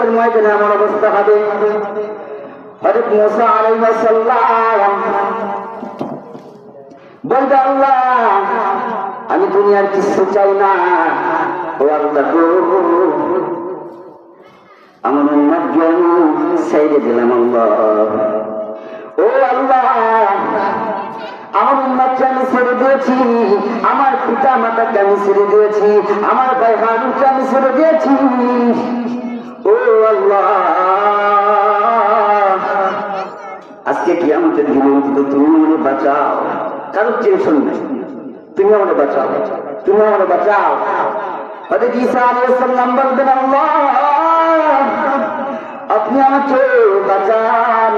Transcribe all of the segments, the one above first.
কিয়ামতের ময়দানে আমার অবস্থা হবে। হযরত মুসা আলাইহিস সালাম বলবে, আল্লাহ আমি দুনিয়ার কিছু চাই না, ও আল্লাহ গো আমার উম্মত জ্ঞান ছেড়ে দিলাম। আল্লাহ ও আল্লাহ আমার উম্মতকে আমি ছেড়ে দিয়েছি, আমার পিতা মাতাকে আমি ছেড়ে দিয়েছি, আমার ভাই হারুনকে আমি ছেড়ে দিয়েছি। ও আল্লাহ আজকে কিয়ামতের দিনে তুমি আমাকে বাঁচাও, কারোর টেনশন নেই, তুমি আমাকে বাঁচাও, তুমি আমাকে বাঁচাও। হযরত ঈসা আলাইহিস সালাম বলবেন, আল্লাহ আপনি আমাকে বাঁচান।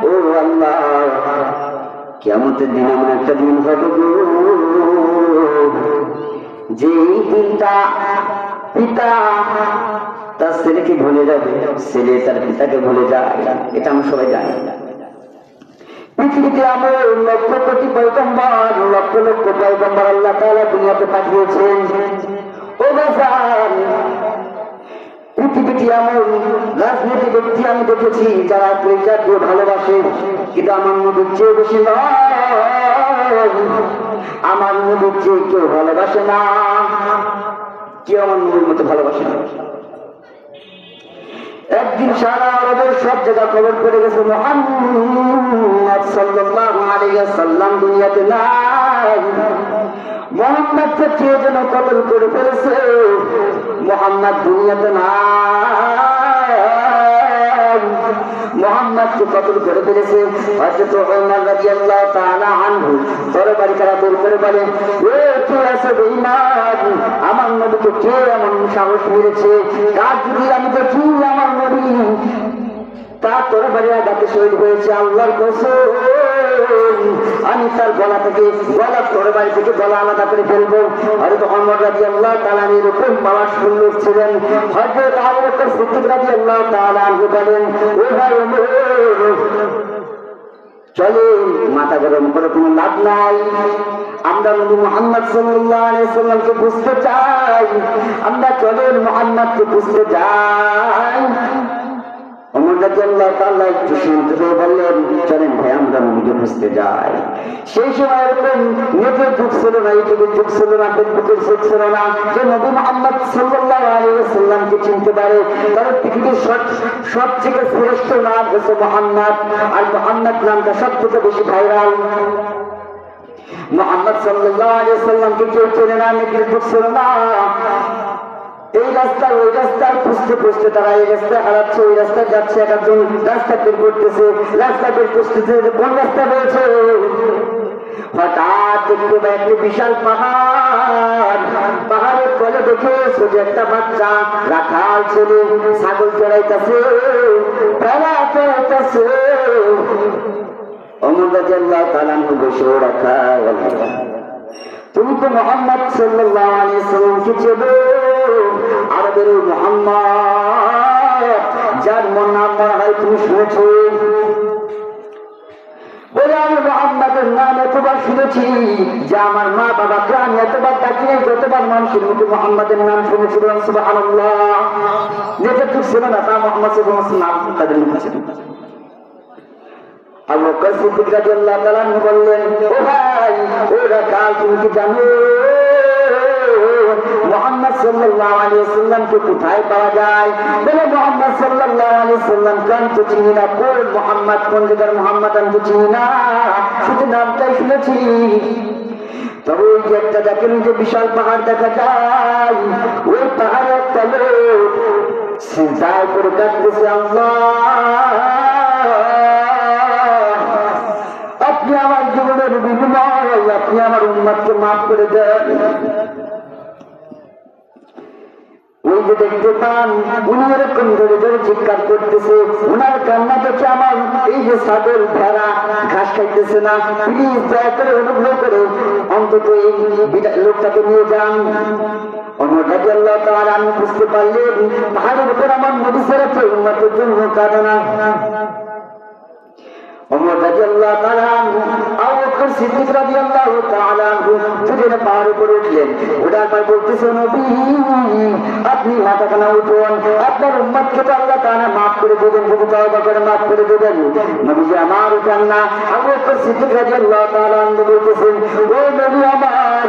ও আল্লাহ কিয়ামতের দিন এমন একটা দিন হবে গো, যে দিনটা পিতা তার ছেলেকে ভুলে যাবে, ছেলে তার পিতাকে ভুলে যায়। এটা আমরা সবাই জানি। পৃথিবীতে আমার লক্ষ কোটি পয়গম্বর, লক্ষ লক্ষ পয়গম্বর আল্লাহ তাআলা দুনিয়াতে পাঠিয়েছেন। ও বাজার পৃথিবীতে এমন রাজনীতি ব্যক্তি আমি দেখেছি যারা প্রজাকে ভালোবাসে, কিন্তু আমার নবীর চেয়ে বেশি নয়, আমার নবীর চেয়ে কেউ ভালোবাসে না, কেউ আমার নবীর মতো ভালোবাসে না। একদিন সারা আরবের সব জায়গা খবর পড়ে গেছে মুহাম্মদ সাল্লাল্লাহু আলাইহি ওয়াসাল্লাম দুনিয়াতে নাই। মুহাম্মদকে কে যেন কতল করে ফেলেছে, মুহাম্মদ দুনিয়াতে নাই, মুহাম্মদকে কতল করে ফেলেছে। হযরত ওমর রাদিয়াল্লাহু তাআলা আনহু তরবারিখানা বের করে বলেন, এ কে আছে বেঈমান, আমার নবীকে কে এমন সাহস মেরেছে, কার যদি আমি দেখি আমার নবী তার তরবারি আঘাতে শহীদ হয়েছে, আল্লাহর কসম আমি তার গলা থেকে, গলার তরবারি থেকে গলা আলাদা করে ফেলবো। হযরত ওমর রাদিয়াল্লাহু তাআলা এরকম পাওয়ারফুল লোক ছিলেন। হযরত আবু বকর সিদ্দিক রাদিয়াল্লাহু তাআলা আনহু বলেন, ও ভাই ওমর চলে, মাথা গরম করে কোনো লাভ নাই, আমরা নবী মুহাম্মদ সাল্লাল্লাহু আলাইহি ওয়াসাল্লামকে বুঝতে চাই, আমরা চলেন মুহাম্মদকে বুঝতে যাই। ওমর রাদিয়াল্লাহু তাআলা একটু শান্ত হয়ে বললেন, চলেন ভাই আমরা নবীকে বুঝতে যাই। সেই সময় এরকম নেটের যুগ ছিল না, ইউটিউবের যুগ ছিল না, ফেসবুকের যুগ ছিল না, যে নবী মুহাম্মদ সাল্লাল্লাহু আলাইহি ওয়াসাল্লামকে চিনতে পারে। কারণ পৃথিবীর সবথেকে শ্রেষ্ঠ নাম হচ্ছে মুহাম্মদ, আর মুহাম্মদ নামটা সবথেকে বেশি ভাইরাল। মুহাম্মদ সাল্লাল্লাহু আলাইহি ওয়াসাল্লামকে কেউ চেনে না, নেটের যুগ ছিল না। এই রাস্তা ওই রাস্তায় খুঁজতে খুঁজতে তারা এই রাস্তায় হারাচ্ছে, ওই রাস্তায় যাচ্ছে, একজন রাস্তা বের করতেছে, রাস্তা বের করতেছে, কোন রাস্তা রয়েছে। হঠাৎ দেখতে পাই একটি বিশাল পাহাড়, পাহাড়ের তলে দেখে শুধু একটা বাচ্চা রাখাল ছেলে ছাগল চড়াইতেছে, ভেড়া চড়াইতেছে। ওমর রাদিয়াল্লাহু তাআলা আনহু বসে রাখা, তুমি তো মুহাম্মদ সাল্লাল্লাহু আলাইহি ওয়াসাল্লামকে চেনো, আরবের মুহাম্মদ যার নাম মনে হয় তুমি শুনেছো। বলে আমি মুহাম্মদের নাম এতবার শুনেছি যে আমার মা বাবাকে আমি এতবার ডাকি নাই, যতবার মানুষের মুখে মুহাম্মদের নাম শুনেছিল। সুবহানাল্লাহ, যেটা ঠিক ছিল না তা মুহাম্মদ সাল্লাল্লাহু আলাইহি ওয়াসাল্লাম তাদের মুখে ছিল। আবু বকর সিদ্দিক রাদিয়াল্লাহু তাআলা বললেন, ও ভাই ও রাখাল তুমি কি জানো মুহাম্মদ সাল্লাল্লাহু আলাইহি ওয়াসাল্লামকে কোথায় পাওয়া যায়? বলে মুহাম্মদ সাল্লাল্লাহু আলাইহি ওয়াসাল্লামকে আমি তো চিনি না, কোন মুহাম্মদ, কোন জায়গার মুহাম্মদ আমি তো চিনি না, শুধু নামটাই শুনেছি। তবে ওই যে একটা দেখেন যে বিশাল পাহাড় দেখা যায়, ওই পাহাড়ের তলে সিজদায় করে কাঁদতেছে, আল্লাহ আপনি আমার জীবনের বিনিময় আপনি আমার উম্মতকে মাফ করে দেন। ওই যে দেখতে পান উনি এরকম ধরে ধরে চিৎকার করতেছে, উনার কান্না দেখে আমার এই যে ছাগল ভেড়া ঘাস খাইতেছে না, প্লিজ দয়া করে অনুগ্রহ করে অন্তত এই লোকটাকে নিয়ে যান। ওমর রাদিয়াল্লাহু তাআলা আমি বুঝতে পারলেন পাহাড়ের উপর আমার নবী ছাড়া কেউ উম্মতের জন্য কাঁদে না। ওমর রাদিয়াল্লাহু তাআলা আনহু, আবু বকর সিদ্দিক রাদিয়াল্লাহু তাআলা আনহু দুজনে পাহাড় উপরে উঠলেন। ওঠার পর বলতেছে, নবী আপনি মাথাখানা উঠুন, আপনার উম্মতকে তো আল্লাহ তাআলা মাফ করে দেবেন, যদি তওবা করে মাফ করে দেবেন। নবীজি আমার উঠান না। আবু বকর সিদ্দিক রাদিয়াল্লাহু তাআলা আনহু বলতেছেন, ও নবী আমার,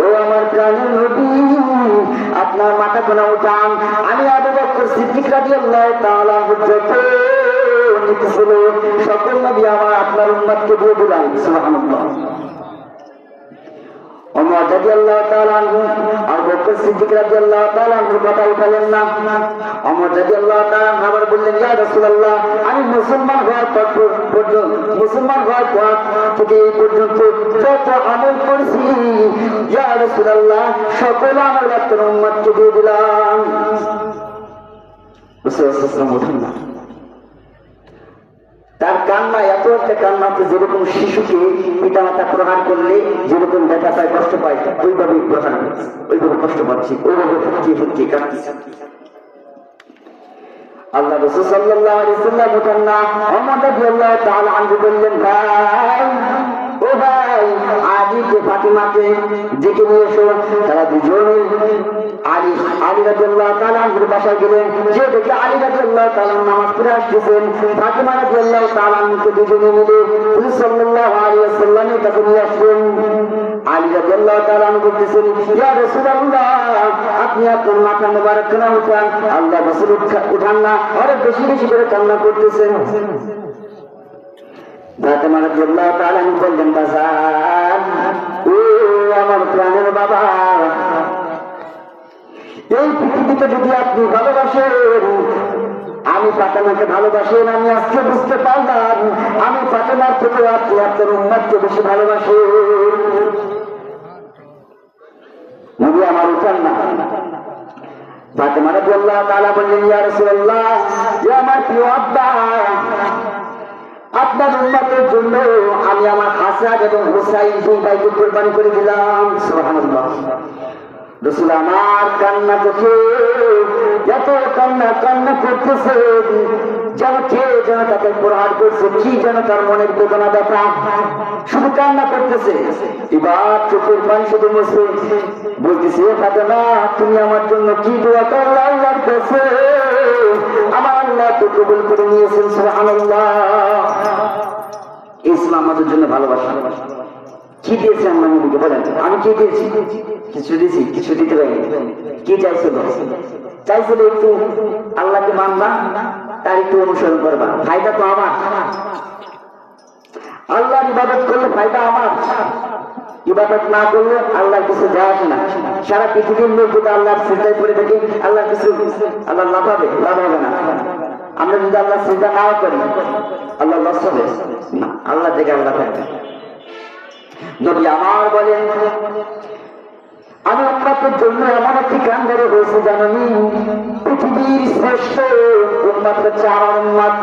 ও আমার প্রাণের নবী, আপনার মাথাখানা উঠান। আমি আবু বকর সিদ্দিক রাদিয়াল্লাহু তাআলা আনহু যত ছিল সকল নবী আমার আপনার উম্মতকে দিয়ে দিলাম। সুবহানাল্লাহ। ওমর রাদিয়াল্লাহু তাআলা আনহু আবু বকর সিদ্দিক রাদিয়াল্লাহু তাআলা আনহুর কথা উঠালেন না। ওমর রাদিয়াল্লাহু তাআলা আনহু আবার বললেন, ইয়া রাসূলুল্লাহ, আমি মুসলমান হওয়ার পর থেকে এই পর্যন্ত যত আমল করেছি, ইয়া রাসূলুল্লাহ, সকল আমল আপনার উম্মতকে দিয়ে দিলাম। রাসূলুল্লাহ ওঠেন না। তার কান্না এত একটা কান্না, যেরকম শিশুকে পিতা মাতা প্রহার করলে যেরকম ব্যথা পায়, কষ্ট পায়, ওইভাবে প্রহার করছে, ওইভাবে কষ্ট পাচ্ছি, ওইভাবে ফুটকিয়ে ফুটকিয়ে কাঁদছে। আল্লাহ রাসূল সাল্লাল্লাহু আলাইহি ওয়াসাল্লাম উঠেন না। ওমর রাদিয়াল্লাহু তাআলা আনহু বললেন, ভাই, ও ভাই, আলীকে ফাতিমাকে ডেকে নিয়ে এসো। তারা দুজনে আলী রাদিয়াল্লাহু তাআলা আনহুর বাসায় গেলেন। যে দেখে আলী রাদিয়াল্লাহু তাআলা নামাজ পড়ে আসতেছেন, ফাতিমা রাদিয়াল্লাহু তাআলা আনহুকে দুজনে মিলে রাসূল সাল্লাল্লাহু আলাইহি ওয়াসাল্লামের কাছে নিয়ে আসলেন। আলী রাদিয়াল্লাহু তাআলা আনহু বলতেছেন, ইয়া রাসূলুল্লাহ, আপনি আপনার মাথা মোবারক কেন উঠান? আল্লাহ রাসূল উঠান না, আরো বেশি বেশি করে কান্না করতেছেন। ফাতিমা রাদিয়াল্লাহু তাআলা আনহু বললেন, বাজার, ও আমার প্রাণের বাবা, এই পৃথিবীতে যদি আপনি ভালোবাসেন, আমি ফাতেমাকে ভালোবাসেন, আমি আজকে বুঝতে পারলাম আমি ফাতেমার থেকে আপনি আপনার উম্মতকে বেশি ভালোবাসেন। নবী আমার উঠান না। ফাতেমা রাদিয়াল্লাহু তাআলা বললেন, ইয়া রাসূলুল্লাহ, ইয়া আমার প্রিয় আব্বা, আপনার উম্মতের জন্য আমি আমার হাসান এবং হুসাইন দুই ভাইকে কুরবানি করে দিলাম। সুবহানাল্লাহ। রাসূল আমার কান্না দেখে এত কান্না করতেছে, যেন কে যেন তাকে প্রহার করছে, কি যেন তার মনের বেদনা ব্যথা, শুধু কান্না করতেছে। এবার চোখের পানি শুধু মুছে বলতেছে, ফাতেমা, তুমি আমার জন্য কি দোয়া করলে আল্লাহর কাছে, আমার আল্লাহ তো কবুল করে নিয়েছেন। সুবহানাল্লাহ। ইসলাম আমাদের জন্য ভালোবাসা। কি দিয়েছে আমরা নবীকে বলেন? আমি কি দিয়েছি? কিছু দিয়েছি? কিছু দিতে পারিনি। কি চাইছিল? চাইছিল একটু আল্লাহকে মানবা, তার একটু অনুসরণ করবা, ফায়দা তো আমার। আল্লাহর ইবাদত করলে ফায়দা আমার, ইবাদত না করলে আল্লাহর কিছু যায় আসে না। সারা পৃথিবীর লোক যদি আল্লাহর সিজদায় পড়ে থাকে, আল্লাহর কিছু আল্লাহ লাভ হবে? লাভ হবে না। আমরা যদি আল্লাহ সিজদা নাও করি, আল্লাহ লস হবে না। আল্লাহ থেকে আল্লাহ থাকবে। নবী আমার বলেন, আমি উম্মতের জন্য এমন একটি কান্ডারে হয়েছে জানি, পৃথিবীর শ্রেষ্ঠ উম্মত হচ্ছে আমার উম্মত।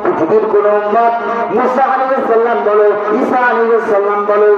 পৃথিবীর কোন উম্মত মুসা আলাইহিস সালাম বলো, ঈসা আলাইহিস সালাম বলো,